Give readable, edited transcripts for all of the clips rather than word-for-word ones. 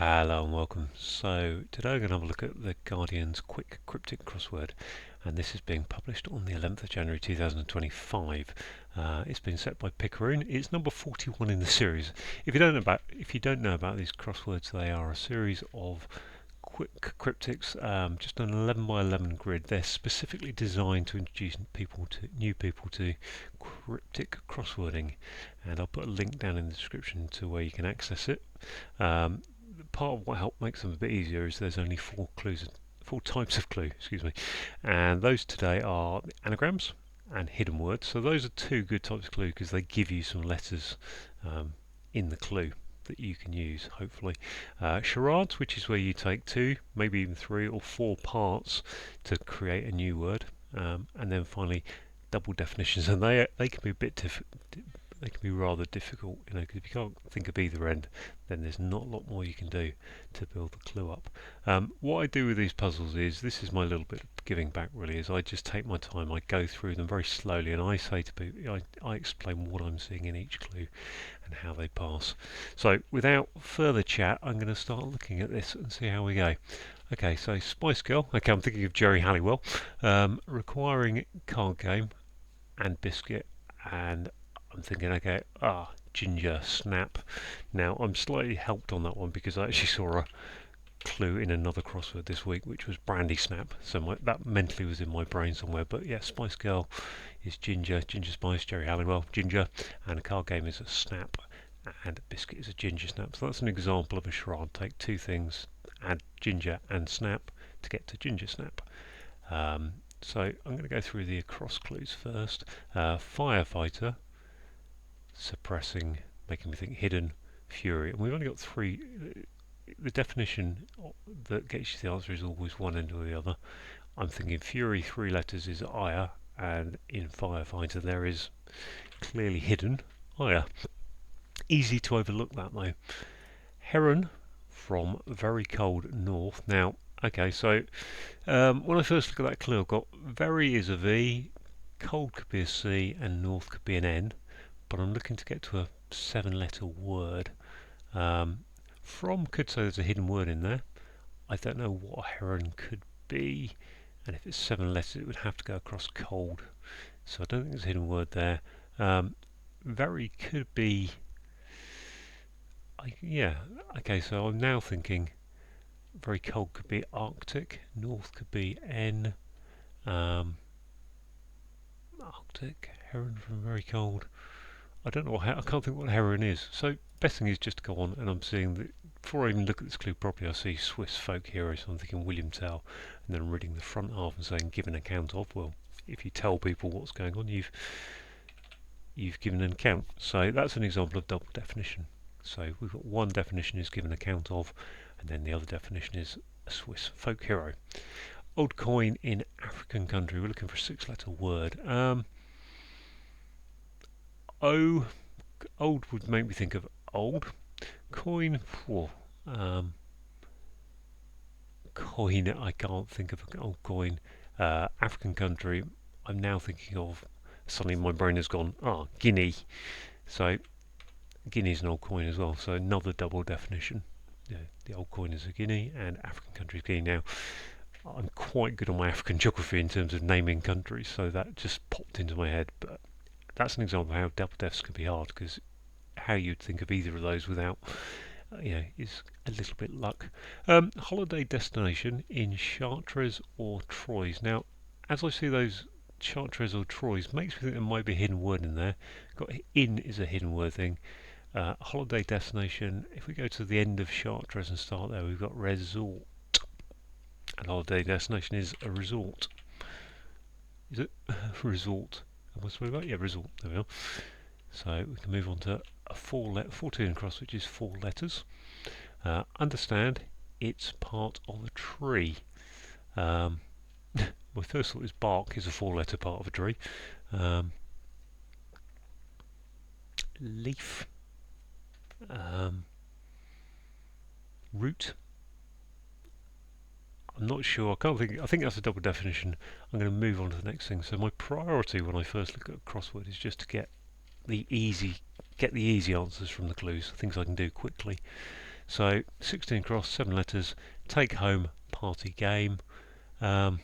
Hello and welcome. So today I'm going to have a look at the Guardian's Quick Cryptic crossword, and this is being published on the 11th of January 2025. It's been set by Picaroon. It's number 41 in the series. If you don't know about these crosswords, they are a series of quick cryptics, just an 11 by 11 grid. They're specifically designed to introduce new people to cryptic crosswording, and I'll put a link down in the description to where you can access it. Part of what makes them a bit easier is there's only four types of clue, and those today are the anagrams and hidden words. So those are two good types of clue because they give you some letters in the clue that you can use, hopefully. Charades, which is where you take two, maybe even three or four parts to create a new word, and then finally double definitions, and they can be a bit they can be rather difficult, because if you can't think of either end, then there's not a lot more you can do to build the clue up. What I do with these puzzles is, this is my little bit of giving back really, is I just take my time, I go through them very slowly, and I say to people, I explain what I'm seeing in each clue and how they pass. So without further chat, I'm going to start looking at this and see how we go. Okay, so Spice Girl, okay, I'm thinking of Jerry Halliwell, requiring card game and biscuit, and I'm thinking, okay, ginger, snap. Now, I'm slightly helped on that one because I actually saw a clue in another crossword this week, which was brandy snap. So that mentally was in my brain somewhere. But yeah, Spice Girl is ginger, ginger spice, Jerry Halliwell, ginger, and a card game is a snap, and a biscuit is a ginger snap. So that's an example of a charade. Take two things, add ginger and snap to get to ginger snap. So I'm going to go through the across clues first. Firefighter, suppressing, making me think hidden, fury, and we've only got three. The definition that gets you the answer is always one end or the other. I'm thinking fury, three letters, is ire, and in firefighter there is clearly hidden ire. Easy to overlook that though. Heron, from very cold north. Now, okay, so when I first look at that clue, I've got very is a V, cold could be a C, and north could be an N. But I'm looking to get to a 7-letter word. From could say there's a hidden word in there. I don't know what a heron could be, and if it's 7 letters it would have to go across cold, so I don't think there's a hidden word there. Very could be, yeah, okay, so I'm now thinking very cold could be Arctic, north could be N, Arctic, heron from very cold. I don't know I can't think what heron is. So best thing is just to go on, and I'm seeing that before I even look at this clue properly, I see Swiss folk hero, so I'm thinking William Tell, and then I'm reading the front half and saying give an account of. Well, if you tell people what's going on, you've given an account. So that's an example of double definition. So we've got one definition is given account of, and then the other definition is a Swiss folk hero. Old coin in African country. We're looking for a 6-letter word. Old would make me think of old. Coin, coin, I can't think of an old coin. African country, I'm now thinking of, suddenly my brain has gone, Guinea. So Guinea is an old coin as well, so another double definition. Yeah, the old coin is a guinea and African country is Guinea. Now, I'm quite good on my African geography in terms of naming countries, so that just popped into my head, but that's an example of how double defs can be hard, because how you'd think of either of those without, is a little bit luck. Holiday destination in Chartres or Troyes. Now, as I see those Chartres or Troyes, makes me think there might be a hidden word in there. Got in is a hidden word thing. Holiday destination, if we go to the end of Chartres and start there, we've got resort. And holiday destination is a resort. Is it? Resort. Am I supposed to? Yeah, resort. There we are. So we can move on to a 14 across, which is 4 letters. Understand, it's part of a tree. My first thought is bark is a 4-letter part of a tree. Leaf. Root. I'm not sure. I can't think. I think that's a double definition. I'm going to move on to the next thing. So my priority when I first look at a crossword is just to get the easy answers from the clues, things I can do quickly. So 16 cross, 7 letters, take home, party game. Um,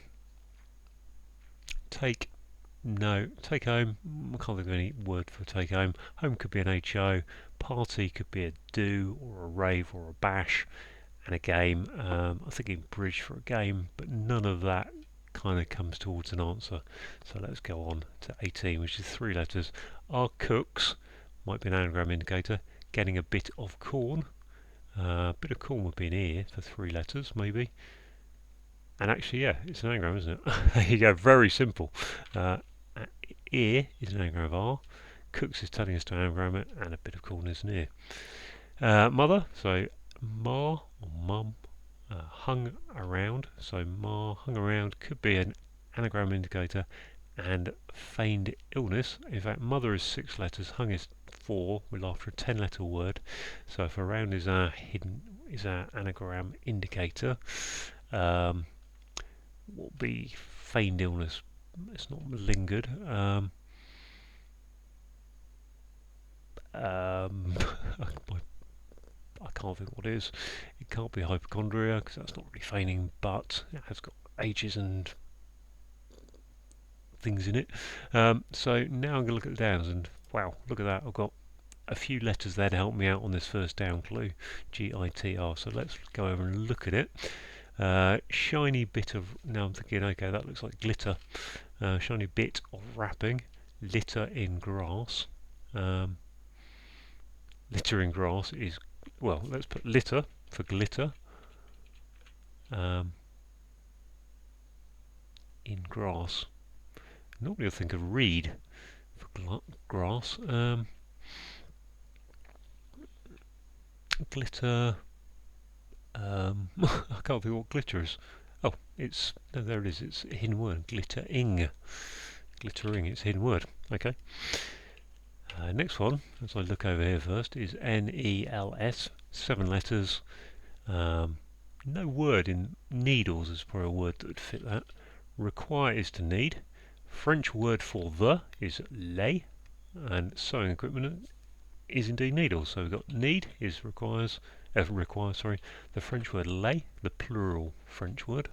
take home. I can't think of any word for take home. Home could be an HO. Party could be a do or a rave or a bash, and a game. I'm thinking bridge for a game, but none of that kind of comes towards an answer. So let's go on to 18, which is 3 letters. Our cooks might be an anagram indicator. Getting a bit of corn. A bit of corn would be an ear for 3 letters, maybe. And actually, yeah, it's an anagram, isn't it? There you go, very simple. Ear is an anagram of R. Cooks is telling us to anagram it, and a bit of corn is an ear. Mother, so ma or mum. Hung around, so ma hung around could be an anagram indicator, and feigned illness. In fact, mother is 6 letters, hung is 4. We're after a 10-letter word, so if around is our anagram indicator, what will be feigned illness? It's not lingered. I can't think what it is. It can't be hypochondria because that's not really feigning, but it has got ages and things in it. So now I'm going to look at the downs, and wow, look at that. I've got a few letters there to help me out on this first down clue, GITR. So let's go over and look at it. Shiny bit of, now I'm thinking, okay, that looks like glitter. Shiny bit of wrapping, litter in grass. Litter in grass is, well, let's put litter for glitter. In grass. Normally I think of reed for grass. Glitter. I can't think what glitter is. Oh, it's, no, there it is. It's a hidden word. Glittering. Glittering. It's a hidden word. Okay. Next one, as I look over here first, is NELS. 7 letters. No word in needles is probably a word that would fit that. Require is to need. French word for the is lay, and sewing equipment is indeed needles. So we've got need is require. The French word lay, the plural French word.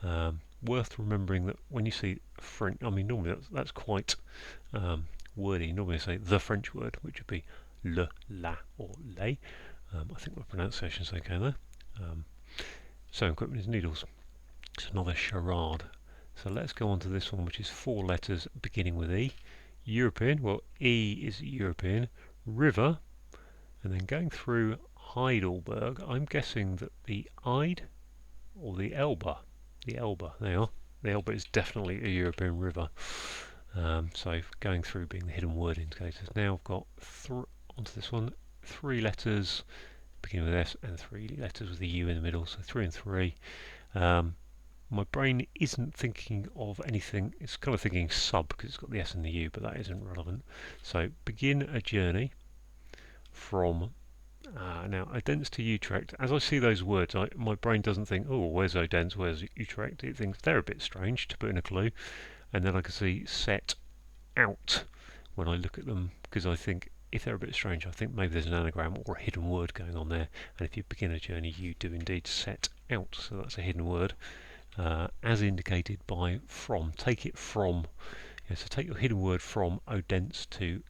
Worth remembering that when you see French, I mean normally that's quite wordy. Normally I say the French word, which would be le, la, or lay. I think my pronunciation's okay there. Sewing equipment is needles. It's another charade. So let's go on to this one, which is 4 letters beginning with E. European, well, E is European. River, and then going through Heidelberg, I'm guessing that the Eid or the Elbe, there you are. The Elbe is definitely a European river. So going through being the hidden word indicators. Now I've got onto this one, 3 letters beginning with S and 3 letters with the U in the middle, so 3 and 3. My brain isn't thinking of anything, it's kind of thinking sub because it's got the S and the U, but that isn't relevant. So begin a journey from, now Odense to Utrecht. As I see those words, my brain doesn't think, oh, where's Odense, where's Utrecht? It thinks they're a bit strange to put in a clue. And then I can see set out when I look at them, because I think if they're a bit strange, I think maybe there's an anagram or a hidden word going on there. And if you begin a journey, you do indeed set out. So that's a hidden word. As indicated by from. Take it from. Yeah, so take your hidden word from Odense to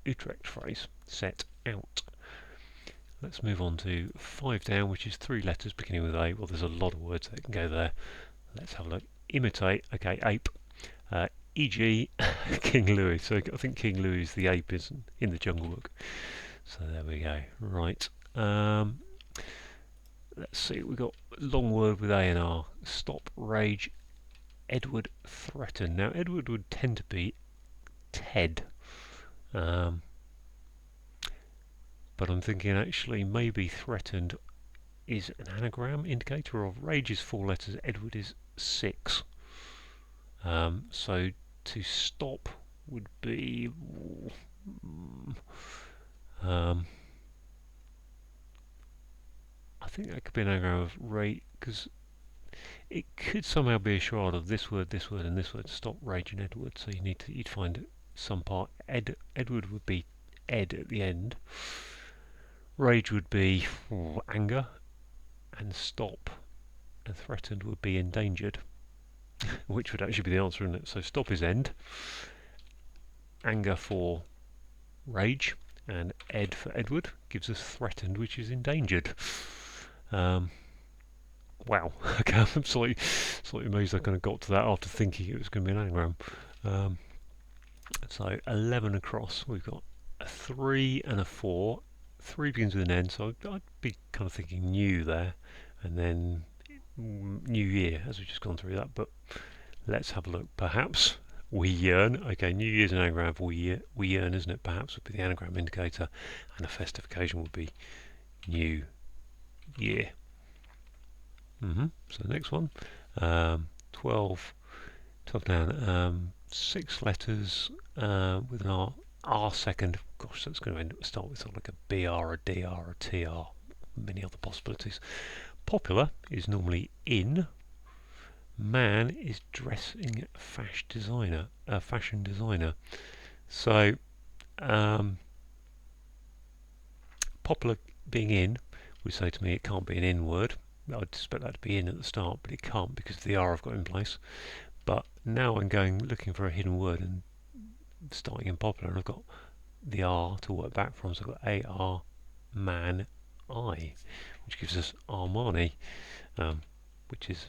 Utrecht phrase. Set out. Let's move on to 5 down, which is 3 letters beginning with A. Well, there's a lot of words that can go there. Let's have a look. Imitate. Okay, ape. E.g. King Louis. So I think King Louis is the ape is in the Jungle Book. So there we go. Right. Let's see, we've got long word with A and R. Stop, rage, Edward, threaten. Now, Edward would tend to be Ted. But I'm thinking actually maybe threatened is an anagram indicator of rage is 4 letters, Edward is 6. So to stop would be... I think that could be an anagram of rage, because it could somehow be a charade of this word, and this word. Stop, rage, and Edward. So you'd find some part. Edward would be Ed at the end. Rage would be anger, and stop and threatened would be endangered, which would actually be the answer, isn't it? So stop is end, anger for rage, and ed for Edward gives us threatened, which is endangered. Wow, okay, I'm slightly amazed I kind of got to that after thinking it was going to be an anagram. So 11 across, we've got a 3 and a 4. 3 begins with an N, so I'd be kind of thinking new there, and then New Year, as we've just gone through that, but let's have a look. Perhaps we yearn. Okay, New Year's an anagram for we yearn, isn't it? Perhaps would be the anagram indicator, and a festive occasion would be New Year. So the next one, 12 down, 6 letters with an R second. Gosh, that's going to start with sort of like a BR, a DR, a TR, many other possibilities. Popular is normally in. Man is dressing fashion designer. So popular being in would say to me it can't be an in word. I'd expect that to be in at the start, but it can't because of the R I've got in place. But now I'm looking for a hidden word and starting in popular, and I've got the R to work back from, so I've got AR, man, I, which gives us Armani, which is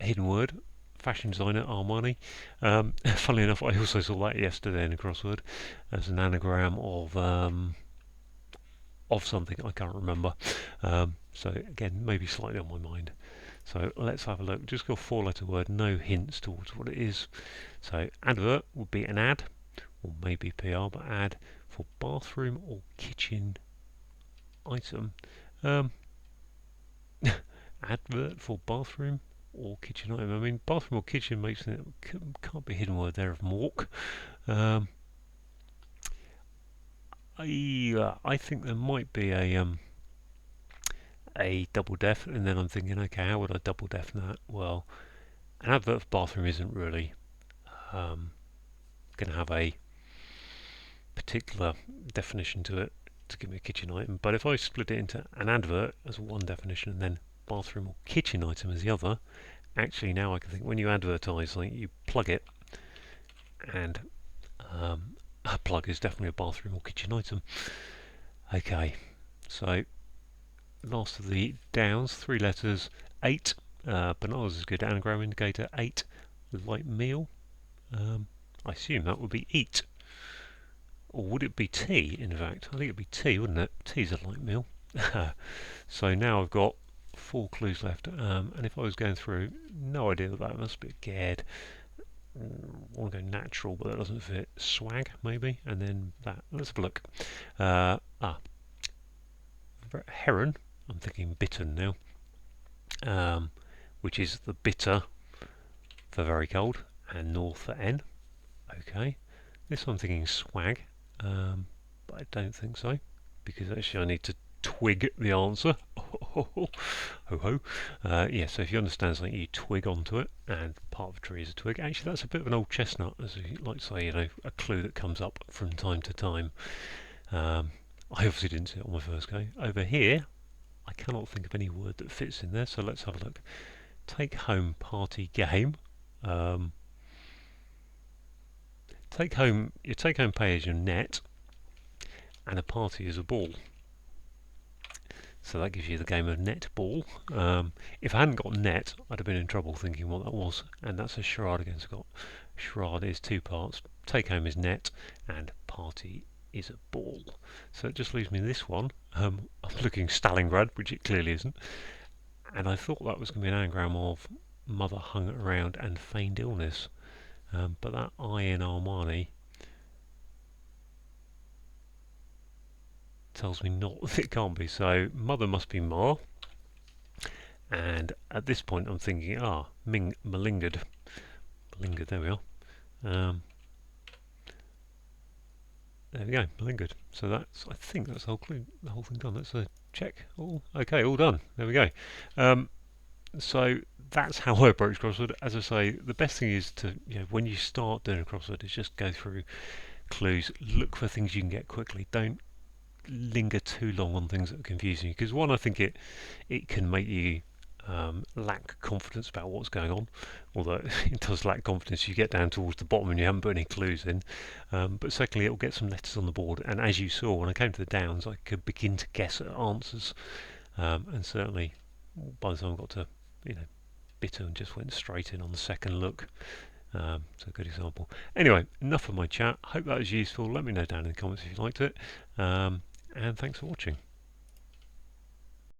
a hidden word, fashion designer, Armani. Funnily enough, I also saw that yesterday in a crossword as an anagram of something I can't remember. So again, maybe slightly on my mind. So let's have a look. Just got a 4-letter word, no hints towards what it is. So advert would be an ad, or maybe PR, but ad for bathroom or kitchen item. Advert for bathroom or kitchen item. I mean, bathroom or kitchen makes it can't be a hidden word there of mork. I think there might be a double def, and then I'm thinking, okay, how would I double def that? Well, an advert for bathroom isn't really going to have a particular definition to it to give me a kitchen item, but if I split it into an advert as one definition and then bathroom or kitchen item as the other, actually now I can think when you advertise something, you plug it, and a plug is definitely a bathroom or kitchen item. Okay, so last of the downs, 3 letters, 8. Bananas is good, anagram indicator, 8, like meal. I assume that would be eat. Or would it be tea, in fact? I think it'd be tea, wouldn't it? Tea's a light meal. So now I've got 4 clues left, and if I was going through, no idea what that must be. Geared. I want to go natural, but that doesn't fit. Swag, maybe, and then that. Let's have a look. Heron. I'm thinking bitten now, which is the bitter for very cold, and north for N. Okay. This I'm thinking swag, but I don't think so, because actually I need to twig the answer. Ho ho. Yeah, so if you understand something, you twig onto it, and part of a tree is a twig. Actually, that's a bit of an old chestnut, as you like to say, a clue that comes up from time to time. I obviously didn't see it on my first go. Over here, I cannot think of any word that fits in there, so let's have a look. Take home party game. Your take home pay is your net, and a party is a ball. So that gives you the game of netball. If I hadn't got net, I'd have been in trouble thinking what that was, and that's a charade again. So got charade is 2 parts. Take home is net, and party is a ball. So it just leaves me this one. I'm looking Stalingrad, which it clearly isn't, and I thought that was going to be an anagram of mother hung around and feigned illness, but that I in Armani tells me not that it can't be. So mother must be Ma, and at this point I'm thinking malingered. There we are. There we go, malingered. So that's, I think that's the whole clue, the whole thing done. Let's check. Okay, all done. There we go. So that's how I approach crossword. As I say, the best thing is to, when you start doing a crossword, is just go through clues, look for things you can get quickly. Don't linger too long on things that are confusing you, because one, I think it can make you lack confidence about what's going on, although it does lack confidence. You get down towards the bottom and you haven't put any clues in. But secondly, it will get some letters on the board, and as you saw, when I came to the downs, I could begin to guess at answers, and certainly by the time I got to, bitter, and just went straight in on the second look. So a good example. Anyway, enough of my chat. Hope that was useful. Let me know down in the comments if you liked it, and thanks for watching.